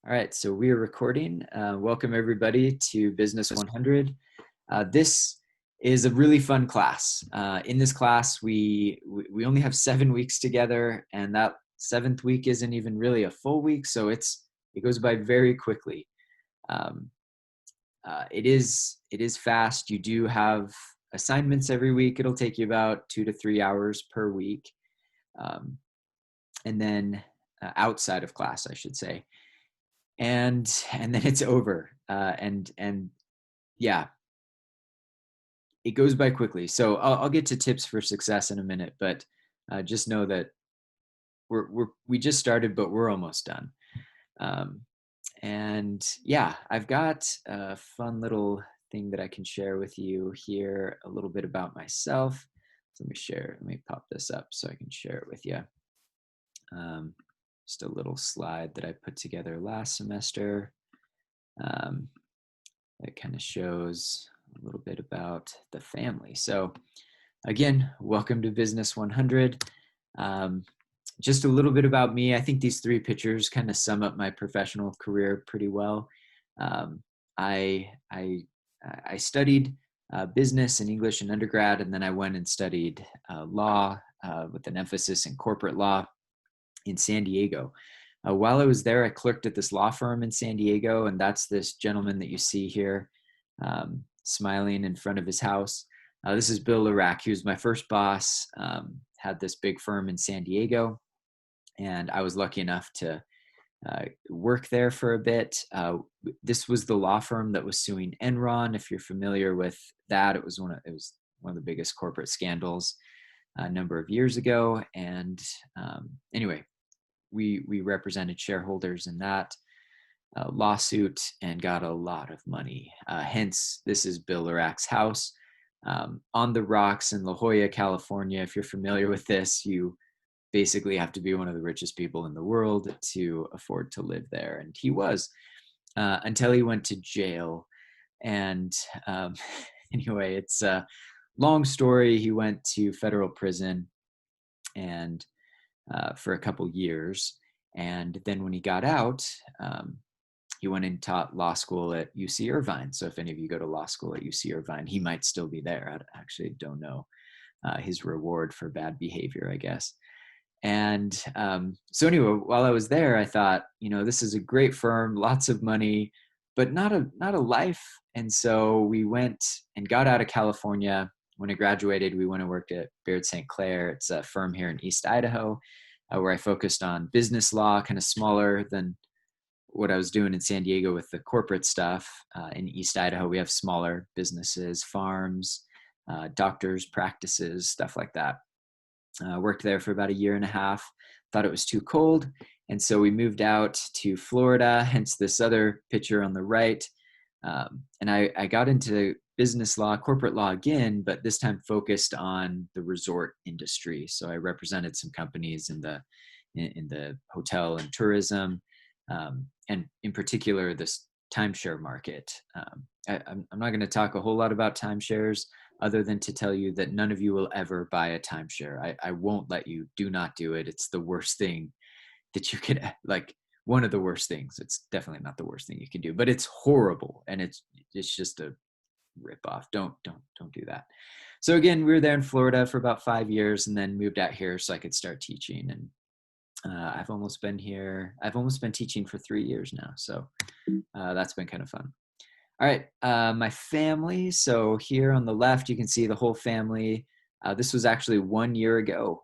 All right, so we are recording. Welcome everybody to Business 100. This is a really fun class. In this class, we only have 7 weeks together, and that seventh week isn't even really a full week, so it goes by very quickly. Um, it is fast. You do have assignments every week. It'll take you about 2 to 3 hours per week, um, and then outside of class, I should say. And then it's over. And yeah, it goes by quickly. So I'll get to tips for success in a minute, but just know that we just started, but we're almost done. Um, and yeah, I've got a fun little thing that I can share with you here, a little bit about myself. So let me pop this up so I can share it with you. Um, just a little slide that I put together last semester. Um, that kind of shows a little bit about the family. So again, welcome to Business 100. Just a little bit about me. I think these three pictures kind of sum up my professional career pretty well. Um, I, I, I studied business and English in undergrad, and then I went and studied law with an emphasis in corporate law in San Diego. While I was there, I clerked at this law firm in San Diego, and that's this gentleman that you see here, smiling in front of his house. This is Bill Larac. He was my first boss, had this big firm in San Diego, and I was lucky enough to work there for a bit. This was the law firm that was suing Enron. If you're familiar with that, it was one of the biggest corporate scandals a number of years ago. And anyway, we represented shareholders in that lawsuit and got a lot of money. Hence, this is Bill Larac's house on the rocks in La Jolla, California. If you're familiar with this, you basically have to be one of the richest people in the world to afford to live there. And he was, until he went to jail. And anyway, it's a long story. He went to federal prison and for a couple years. And then when he got out, he went and taught law school at UC Irvine. So if any of you go to law school at UC Irvine, he might still be there. I actually don't know his reward for bad behavior, I guess. And so anyway, while I was there, I thought, this is a great firm, lots of money, but not a life. And so we went and got out of California. When I graduated, we went and worked at Baird St. Clair. It's a firm here in East Idaho, where I focused on business law, kind of smaller than what I was doing in San Diego with the corporate stuff. In East Idaho, we have smaller businesses, farms, doctors' practices, stuff like that. Worked there for about a year and a half, thought it was too cold. And so we moved out to Florida, hence this other picture on the right. And I got into business law, corporate law again, but this time focused on the resort industry. So I represented some companies in the hotel and tourism, and in particular, this timeshare market. I'm not going to talk a whole lot about timeshares other than to tell you that none of you will ever buy a timeshare. I won't let you. Do not do it. It's the worst thing that you could, like, one of the worst things. It's definitely not the worst thing you can do, but it's horrible, and it's just a rip off. Don't do that. So again, we were there in Florida for about 5 years, and then moved out here so I could start teaching. And I've almost been teaching for 3 years now. So that's been kind of fun. All right, my family. So here on the left, you can see the whole family. This was actually 1 year ago,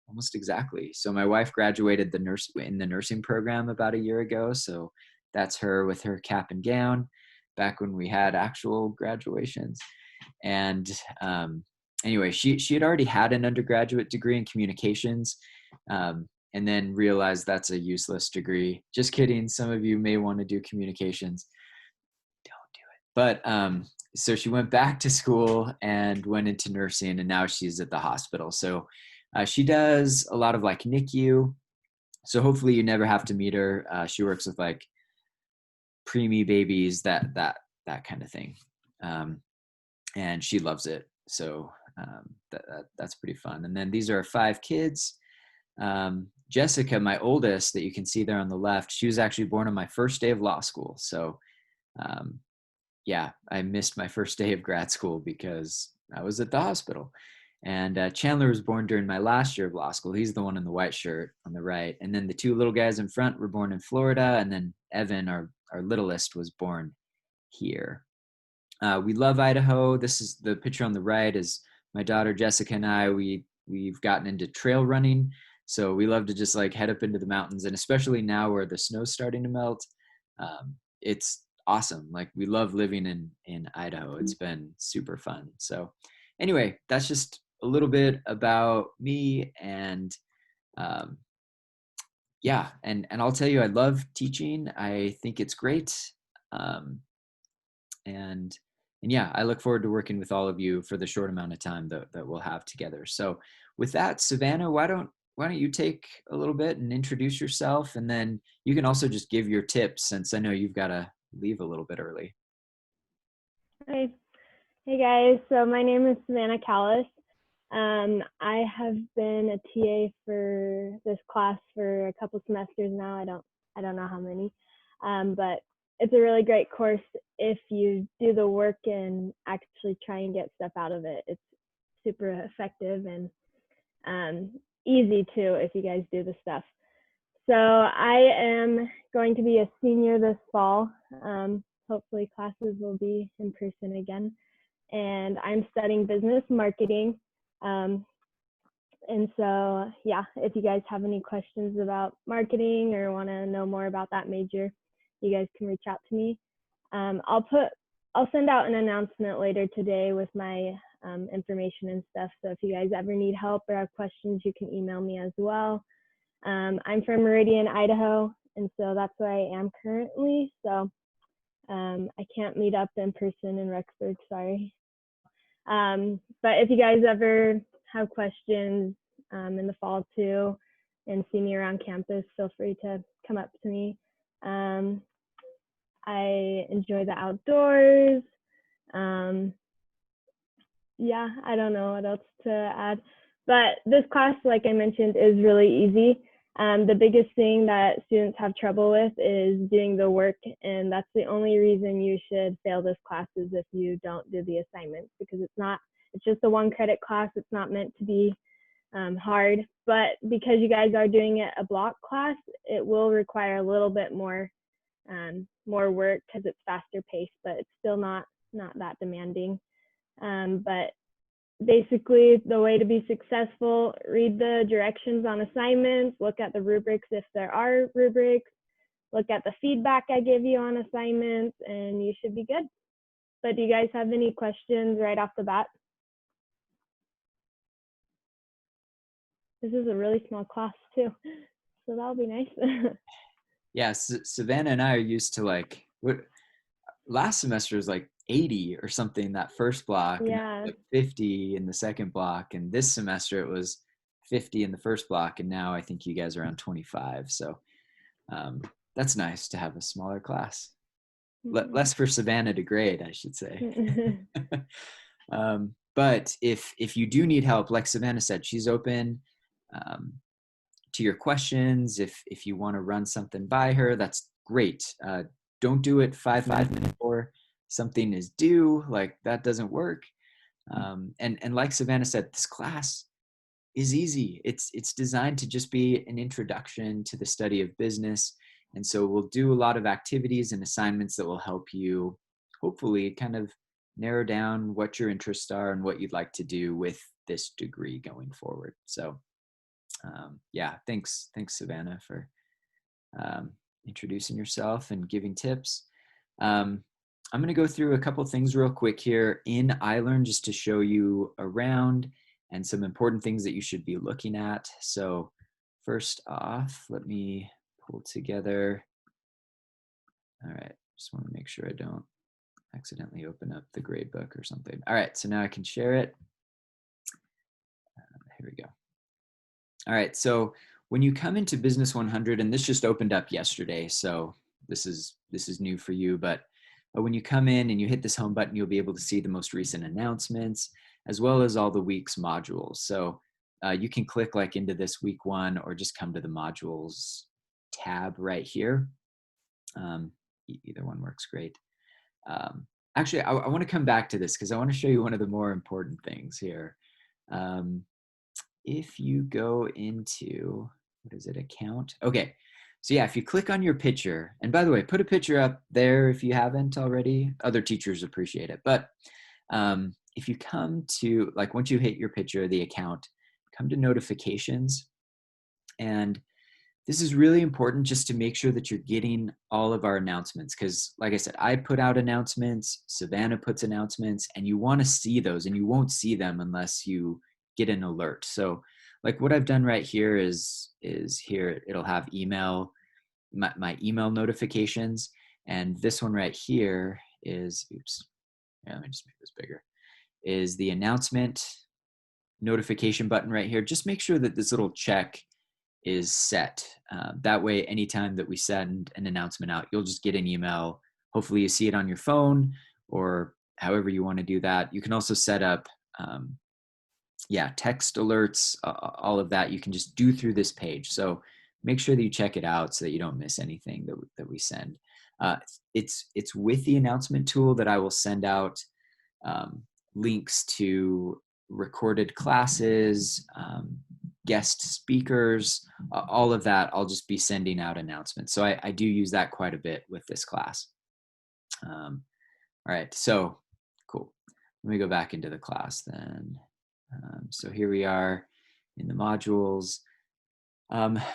almost exactly. So my wife graduated in the nursing program about a year ago. So that's her with her cap and gown, back when we had actual graduations. And anyway, she had already had an undergraduate degree in communications, and then realized that's a useless degree. Just kidding. Some of you may want to do communications. But so she went back to school and went into nursing, and now she's at the hospital. So she does a lot of like NICU. So hopefully you never have to meet her. She works with like preemie babies, that kind of thing, and she loves it. So that's pretty fun. And then these are 5 kids. Jessica, my oldest that you can see there on the left, she was actually born on my first day of law school. So um, yeah, I missed my first day of grad school because I was at the hospital. And Chandler was born during my last year of law school. He's the one in the white shirt on the right. And then the two little guys in front were born in Florida. And then Evan, our littlest, was born here. We love Idaho. This is the picture on the right is my daughter Jessica and I. We've gotten into trail running. So we love to just like head up into the mountains. And especially now where the snow's starting to melt, it's awesome. Like we love living in Idaho. It's been super fun. So anyway, that's just a little bit about me. And yeah, and I'll tell you, I love teaching. I think it's great. Um, and yeah, I look forward to working with all of you for the short amount of time that we'll have together. So with that, Savannah, why don't you take a little bit and introduce yourself, and then you can also just give your tips since I know you've got to leave a little bit early. Hi. Hey guys, so my name is Savannah Callis. I have been a TA for this class for a couple semesters now. I don't know how many, but it's a really great course if you do the work and actually try and get stuff out of it. It's super effective and easy too if you guys do the stuff. So I am going to be a senior this fall. Hopefully classes will be in person again. And I'm studying business marketing. And so, yeah, if you guys have any questions about marketing or want to know more about that major, you guys can reach out to me. I'll send out an announcement later today with my information and stuff. So if you guys ever need help or have questions, you can email me as well. I'm from Meridian, Idaho, and so that's where I am currently. So I can't meet up in person in Rexburg, sorry. But if you guys ever have questions in the fall too and see me around campus, feel free to come up to me. I enjoy the outdoors. Yeah, I don't know what else to add. But this class, like I mentioned, is really easy. The biggest thing that students have trouble with is doing the work, and that's the only reason you should fail this class is if you don't do the assignments, because it's just a 1-credit class. It's not meant to be hard, but because you guys are doing it a block class, it will require a little bit more work because it's faster paced, but it's still not that demanding. But basically, the way to be successful, read the directions on assignments, look at the rubrics if there are rubrics, look at the feedback I give you on assignments, and you should be good. But do you guys have any questions right off the bat? This is a really small class too, so that'll be nice. Yeah, Savannah and I are used to like, last semester was like 80 or something that first block, Yeah. and like 50 in the second block, and this semester it was 50 in the first block, and now I think you guys are around 25. So that's nice to have a smaller class. Less for Savannah to grade, I should say. But if you do need help, like Savannah said, she's open to your questions. If you want to run something by her, that's great. Don't do it 5 minutes before something is due. Like that doesn't work. And like Savannah said, this class is easy. It's designed to just be an introduction to the study of business. And so we'll do a lot of activities and assignments that will help you hopefully kind of narrow down what your interests are and what you'd like to do with this degree going forward. So yeah, thanks Savannah for introducing yourself and giving tips. I'm going to go through a couple things real quick here in iLearn just to show you around and some important things that you should be looking at. So first off, let me pull together. All right, just want to make sure I don't accidentally open up the gradebook or something. All right, so now I can share it. Here we go. All right, so when you come into Business 100, and this just opened up yesterday, so this is new for you, but when you come in and you hit this home button, you'll be able to see the most recent announcements, as well as all the week's modules. So you can click like into this week 1 or just come to the modules tab right here. Either one works great. Actually, I want to come back to this because I want to show you one of the more important things here. If you go into, what is it, account? Okay, so yeah, if you click on your picture, and by the way, put a picture up there if you haven't already. Other teachers appreciate it. But if you come to, like once you hit your picture, the account, come to notifications. And this is really important just to make sure that you're getting all of our announcements. Because like I said, I put out announcements, Savannah puts announcements, and you want to see those, and you won't see them unless you get an alert. So like what I've done right here is here, it'll have email, my email notifications. And this one right here is, oops, yeah, let me just make this bigger, is the announcement notification button right here. Just make sure that this little check is set. That way, anytime that we send an announcement out, you'll just get an email. Hopefully you see it on your phone or however you want to do that. You can also set up, text alerts, all of that you can just do through this page. So make sure that you check it out so that you don't miss anything that we send. It's with the announcement tool that I will send out links to recorded classes, guest speakers, all of that. I'll just be sending out announcements. So I do use that quite a bit with this class. All right, so cool. Let me go back into the class then. So here we are in the modules.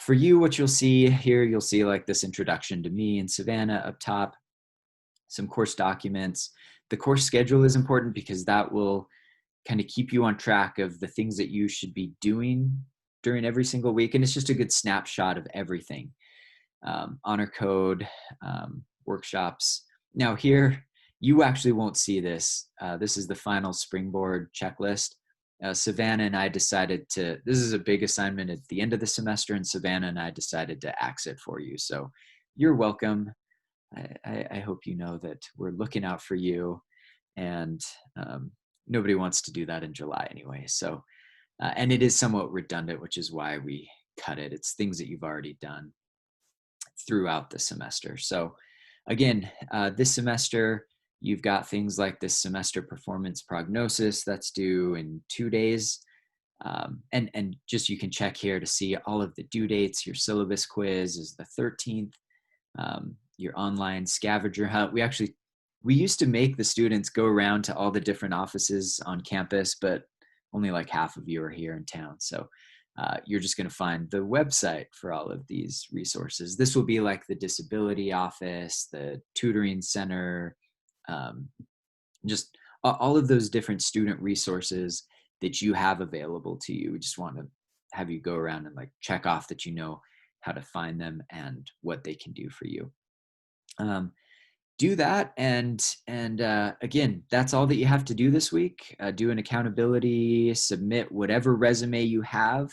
For you, what you'll see here, you'll see like this introduction to me and Savannah up top, some course documents. The course schedule is important because that will kind of keep you on track of the things that you should be doing during every single week. And it's just a good snapshot of everything. Honor code, workshops. Now here, you actually won't see this. This is the final Springboard checklist. Savannah and I decided this is a big assignment at the end of the semester, and Savannah and I decided to axe it for you. So you're welcome. I hope you know that we're looking out for you, and nobody wants to do that in July anyway. So, and it is somewhat redundant, which is why we cut it. It's things that you've already done throughout the semester. So again, this semester, you've got things like this semester performance prognosis that's due in 2 days. And just you can check here to see all of the due dates. Your syllabus quiz is the 13th. Your online scavenger hunt. We used to make the students go around to all the different offices on campus, but only like half of you are here in town. So you're just going to find the website for all of these resources. This will be like the disability office, the tutoring center, just all of those different student resources that you have available to you. We just want to have you go around and like check off that you know how to find them and what they can do for you. Do that, and again, that's all that you have to do this week. Do an accountability, submit whatever resume you have.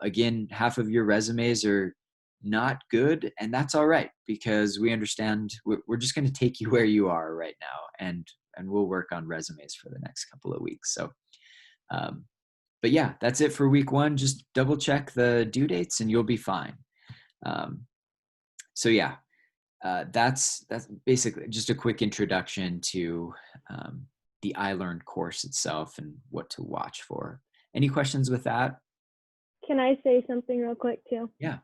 Again, half of your resumes are not good, and that's all right, because we understand we're just going to take you where you are right now, and we'll work on resumes for the next couple of weeks. So but yeah, that's it for week 1. Just double check the due dates and you'll be fine. So yeah, that's basically just a quick introduction to the iLearn course itself and what to watch for. Any questions with that? Can I say something real quick too? Yeah.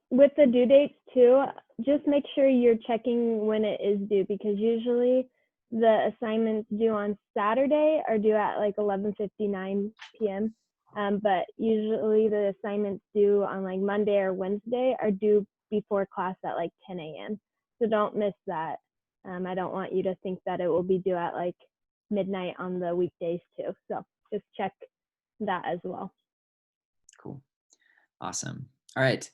With the due dates too, just make sure you're checking when it is due, because usually the assignments due on Saturday are due at like 11:59 p.m. But usually the assignments due on like Monday or Wednesday are due before class at like 10 a.m. So don't miss that. I don't want you to think that it will be due at like midnight on the weekdays too. So just check that as well. Cool. Awesome. All right.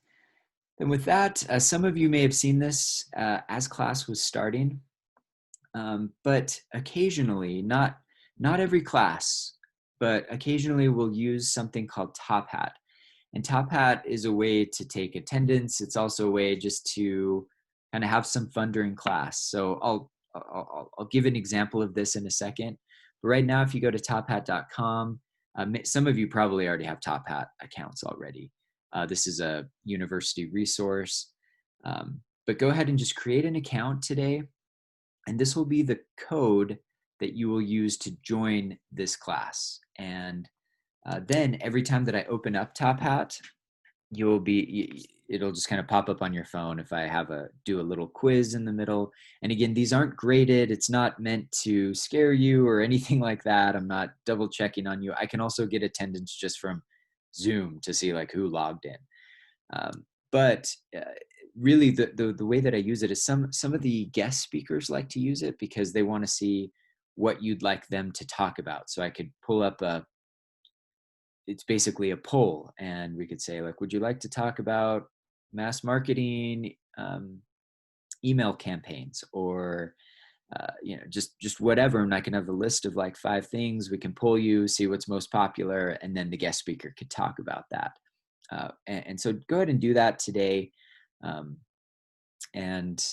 Then with that, some of you may have seen this as class was starting, but occasionally, not every class, but occasionally we'll use something called Top Hat. And Top Hat is a way to take attendance. It's also a way just to kind of have some fun during class. So I'll give an example of this in a second. But right now, if you go to tophat.com, Some of you probably already have Top Hat accounts already. This is a university resource, but go ahead and just create an account today, and this will be the code that you will use to join this class. And then every time that I open up Top Hat, it'll just kind of pop up on your phone if I do a little quiz in the middle. And again, these aren't graded. It's not meant to scare you or anything like that. I'm not double checking on you. I can also get attendance just from Zoom to see like who logged in. But really the way that I use it is some of the guest speakers like to use it because they want to see what you'd like them to talk about. So I could pull up it's basically a poll, and we could say like, would you like to talk about mass marketing, email campaigns, or just whatever. And I can have a list of like 5 things. We can pull you, see what's most popular, and then the guest speaker could talk about that. And so go ahead and do that today. And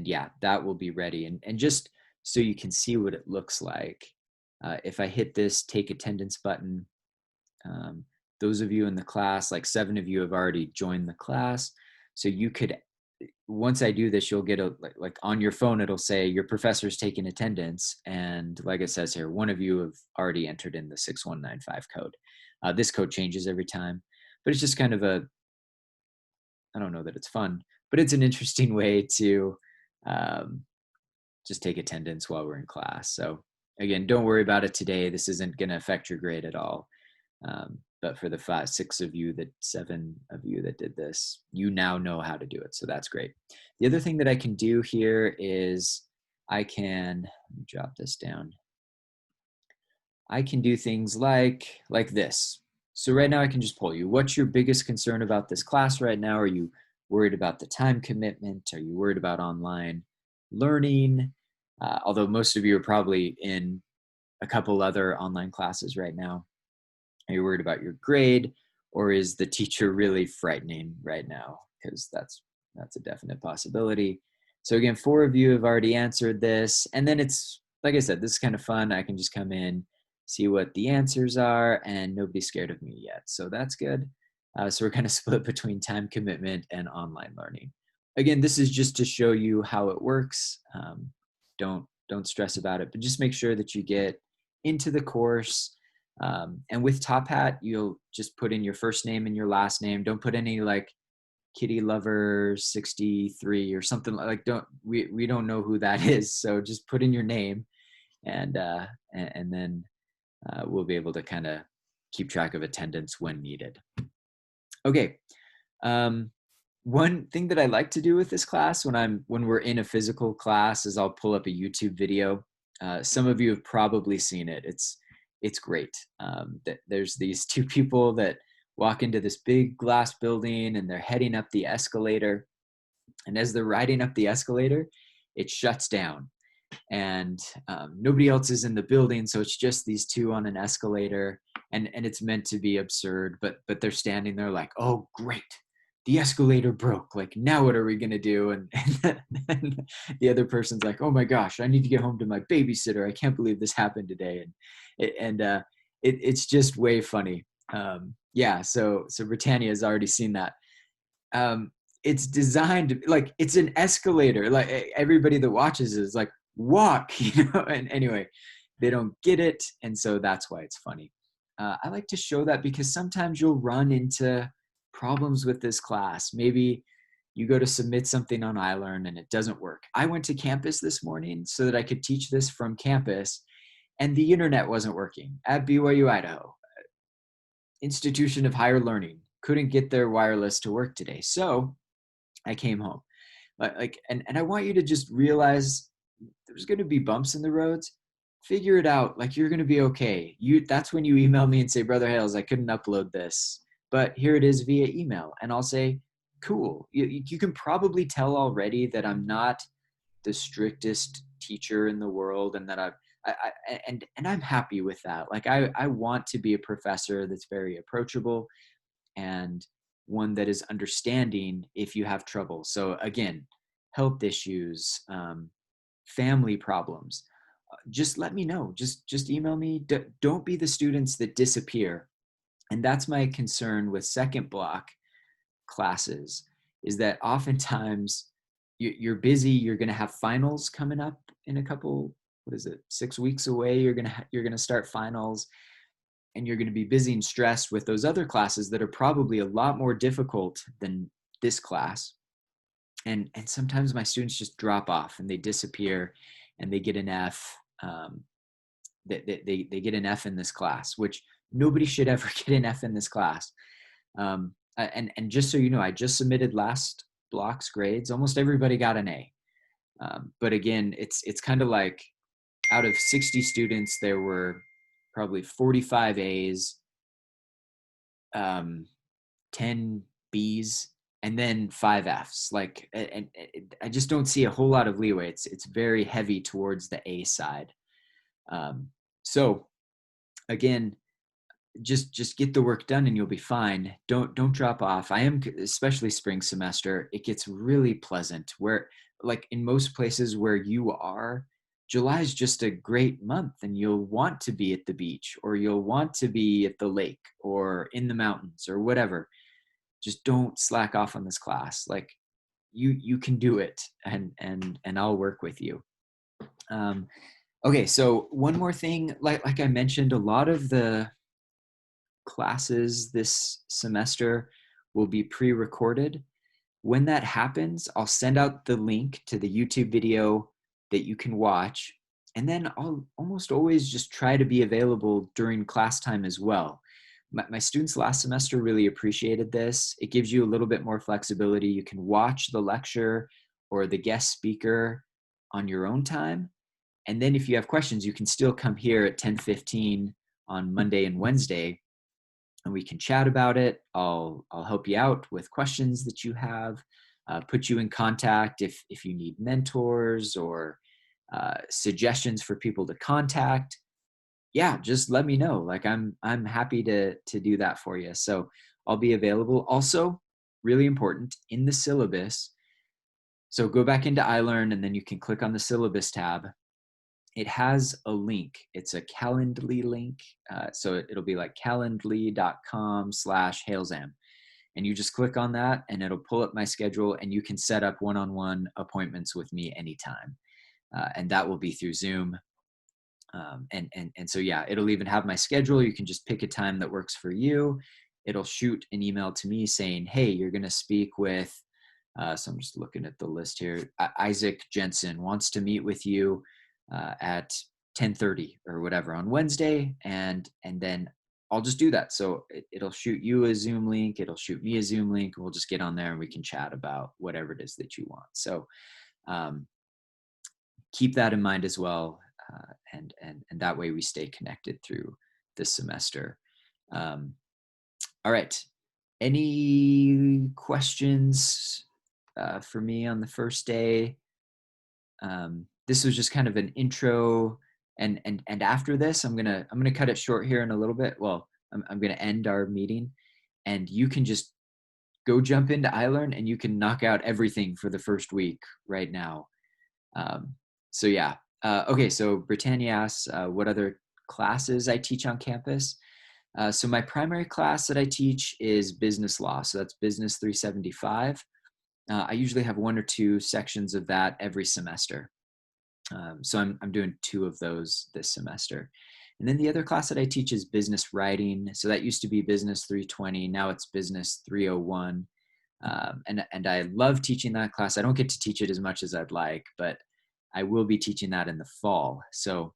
yeah, that will be ready. And just so you can see what it looks like, if I hit this take attendance button, those of you in the class, like 7 of you have already joined the class. So you could, once I do this, you'll get like on your phone, it'll say your professor's taking attendance. And like it says here, 1 of you have already entered in the 6195 code. This code changes every time, but it's just kind of I don't know that it's fun, but it's an interesting way to just take attendance while we're in class. So again, don't worry about it today. This isn't going to affect your grade at all. But for the 5, 6 of you, 7 of you that did this, you now know how to do it. So that's great. The other thing that I can do here is let me drop this down. I can do things like this. So right now I can just poll you. What's your biggest concern about this class right now? Are you worried about the time commitment? Are you worried about online learning? Although most of you are probably in a couple other online classes right now. Are you worried about your grade, or is the teacher really frightening right now? Because that's a definite possibility. So again, 4 of you have already answered this. And then it's, like I said, this is kind of fun. I can just come in, see what the answers are, and nobody's scared of me yet. So that's good. So we're kind of split between time commitment and online learning. Again, this is just to show you how it works. Don't stress about it, but just make sure that you get into the course. And with Top Hat, you'll just put in your first name and your last name. Don't put any like Kitty Lover 63 or something like. We don't know who that is, so just put in your name, and then we'll be able to kind of keep track of attendance when needed. Okay. One thing that I like to do with this class when we're in a physical class is I'll pull up a YouTube video. Some of you have probably seen it. It's great. There's these 2 people that walk into this big glass building, and they're heading up the escalator. And as they're riding up the escalator, it shuts down, and nobody else is in the building. So it's just these 2 on an escalator, and it's meant to be absurd, but they're standing there like, oh, great. The escalator broke. Like, now what are we going to do? And then the other person's like, oh my gosh, I need to get home to my babysitter. I can't believe this happened today. It's just way funny. Yeah. So Britannia has already seen that. It's designed like it's an escalator. Like everybody that watches is like, walk, and anyway, they don't get it. And so that's why it's funny. I like to show that because sometimes you'll run into problems with this class. Maybe you go to submit something on iLearn and it doesn't work. I went to campus this morning so that I could teach this from campus, and the internet wasn't working at BYU Idaho, institution of higher learning. Couldn't get their wireless to work today. So I came home. And I want you to just realize there's going to be bumps in the roads. Figure it out. Like, you're going to be okay. That's when you email me and say, Brother Hales, I couldn't upload this, but here it is via email. And I'll say, cool. You can probably tell already that I'm not the strictest teacher in the world, and that and I'm happy with that. Like, I want to be a professor that's very approachable and one that is understanding if you have trouble. So again, health issues, family problems, just let me know. Just email me. Don't be the students that disappear. And that's my concern with second block classes, is that oftentimes you're busy. You're going to have finals coming up in a couple, what is it, 6 weeks away. You're going to start finals, and you're going to be busy and stressed with those other classes that are probably a lot more difficult than this class. And sometimes my students just drop off and they disappear, and they get an F. They get an F in this class, which nobody should ever get an F in this class. And just so you know, I just submitted last block's grades. Almost everybody got an A. But again, it's kind of like, out of 60 students, there were probably 45 A's, 10 B's, and then 5 F's. Like, and I just don't see a whole lot of leeway. It's very heavy towards the A side. So again, just get the work done and you'll be fine. Don't drop off. Especially spring semester, it gets really pleasant, where like in most places where you are, July is just a great month, and you'll want to be at the beach, or you'll want to be at the lake or in the mountains or whatever. Just don't slack off on this class. Like, you can do it, and I'll work with you. Okay, so one more thing, like I mentioned, a lot of the classes this semester will be pre-recorded. When that happens, I'll send out the link to the YouTube video that you can watch, and then I'll almost always just try to be available during class time as well. My students last semester really appreciated this. It gives you a little bit more flexibility. You can watch the lecture or the guest speaker on your own time. And then if you have questions, you can still come here at 10:15 on Monday and Wednesday, and we can chat about it. I'll help you out with questions that you have, put you in contact if you need mentors or suggestions for people to contact. Yeah, just let me know. Like, I'm happy to do that for you. So I'll be available. Also, really important, in the syllabus. So go back into iLearn, and then you can click on the syllabus tab. It has a link. It's a Calendly link. So it'll be like calendly.com/Hailzam. And you just click on that, and it'll pull up my schedule, and you can set up one-on-one appointments with me anytime. And that will be through Zoom. And so, yeah, it'll even have my schedule. You can just pick a time that works for you. It'll shoot an email to me saying, hey, you're going to speak with, so I'm just looking at the list here. Isaac Jensen wants to meet with you at 10:30 or whatever on Wednesday. And then I'll just do that. So it'll shoot you a Zoom link. It'll shoot me a Zoom link. We'll just get on there and we can chat about whatever it is that you want. So keep that in mind as well. And that way we stay connected through this semester. All right. Any questions for me on the first day? This was just kind of an intro, and after this, I'm gonna cut it short here in a little bit. Well, I'm gonna end our meeting, and you can just go jump into iLearn, and you can knock out everything for the first week right now. So yeah. Okay, so Britannia asks what other classes I teach on campus. So my primary class that I teach is business law. So that's Business 375. I usually have 1 or 2 sections of that every semester. So I'm doing 2 of those this semester. And then the other class that I teach is business writing. So that used to be Business 320. Now it's Business 301. And I love teaching that class. I don't get to teach it as much as I'd like, but I will be teaching that in the fall. So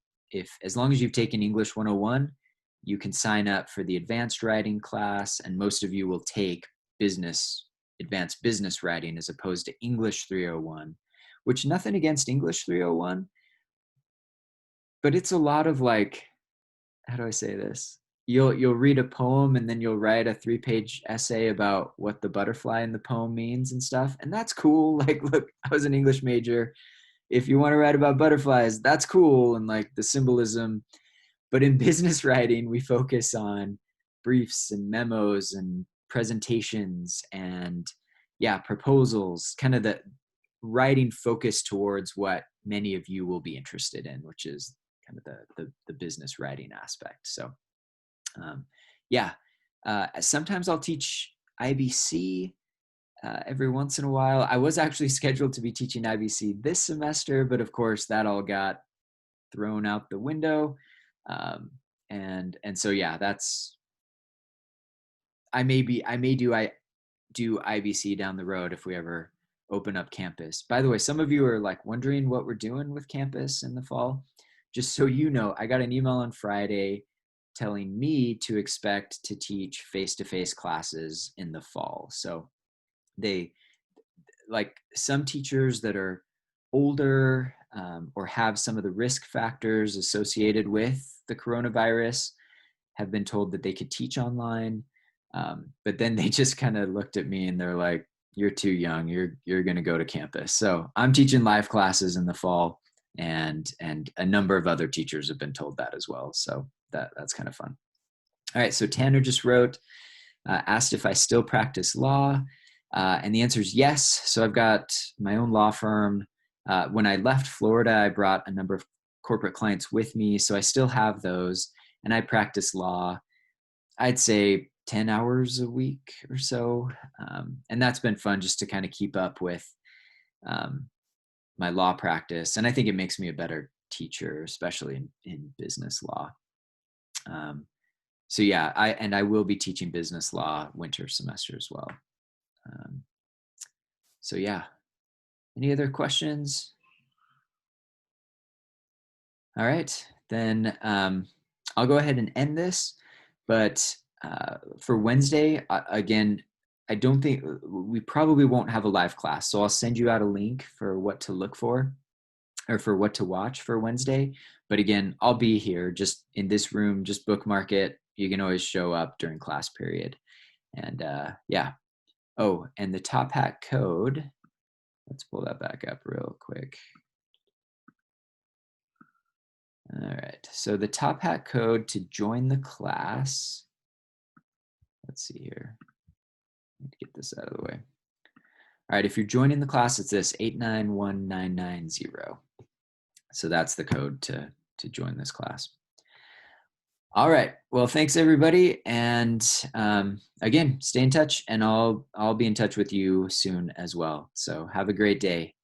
as long as you've taken English 101, you can sign up for the advanced writing class, and most of you will take advanced business writing as opposed to English 301, which, nothing against English 301, but it's a lot of, like, how do I say this? You'll read a poem, and then you'll write a 3-page essay about what the butterfly in the poem means and stuff. And that's cool. Like, look, I was an English major. If you want to write about butterflies, that's cool, and like the symbolism. But in business writing, we focus on briefs and memos and presentations and, yeah, proposals, kind of the writing focus towards what many of you will be interested in, which is kind of the business writing aspect. So yeah, sometimes I'll teach IBC every once in a while. I was actually scheduled to be teaching IBC this semester, but of course that all got thrown out the window. And so, yeah, I may do IBC down the road if we ever open up campus. By the way, some of you are like wondering what we're doing with campus in the fall. Just so you know, I got an email on Friday telling me to expect to teach face-to-face classes in the fall. So they, like some teachers that are older or have some of the risk factors associated with the coronavirus have been told that they could teach online. But then they just kind of looked at me and they're like, you're too young, you're going to go to campus. So I'm teaching live classes in the fall, and a number of other teachers have been told that as well. So that's kind of fun. All right. So Tanner just wrote, asked if I still practice law. And the answer is yes. So I've got my own law firm. When I left Florida, I brought a number of corporate clients with me. So I still have those, and I practice law, I'd say 10 hours a week or so. And that's been fun just to kind of keep up with my law practice. And I think it makes me a better teacher, especially in business law. So yeah, I will be teaching business law winter semester as well. So yeah, any other questions? All right, then I'll go ahead and end this. But for Wednesday, again, I don't think we probably won't have a live class. So I'll send you out a link for what to look for or for what to watch for Wednesday. But again, I'll be here just in this room, just bookmark it. You can always show up during class period. And yeah. Oh, and the Top Hat code, let's pull that back up real quick. All right, so the Top Hat code to join the class, let's see here. I need to get this out of the way. All right, if you're joining the class, it's this 891990. So that's the code to join this class. All right, well, thanks everybody. And again, stay in touch, and I'll be in touch with you soon as well. So have a great day.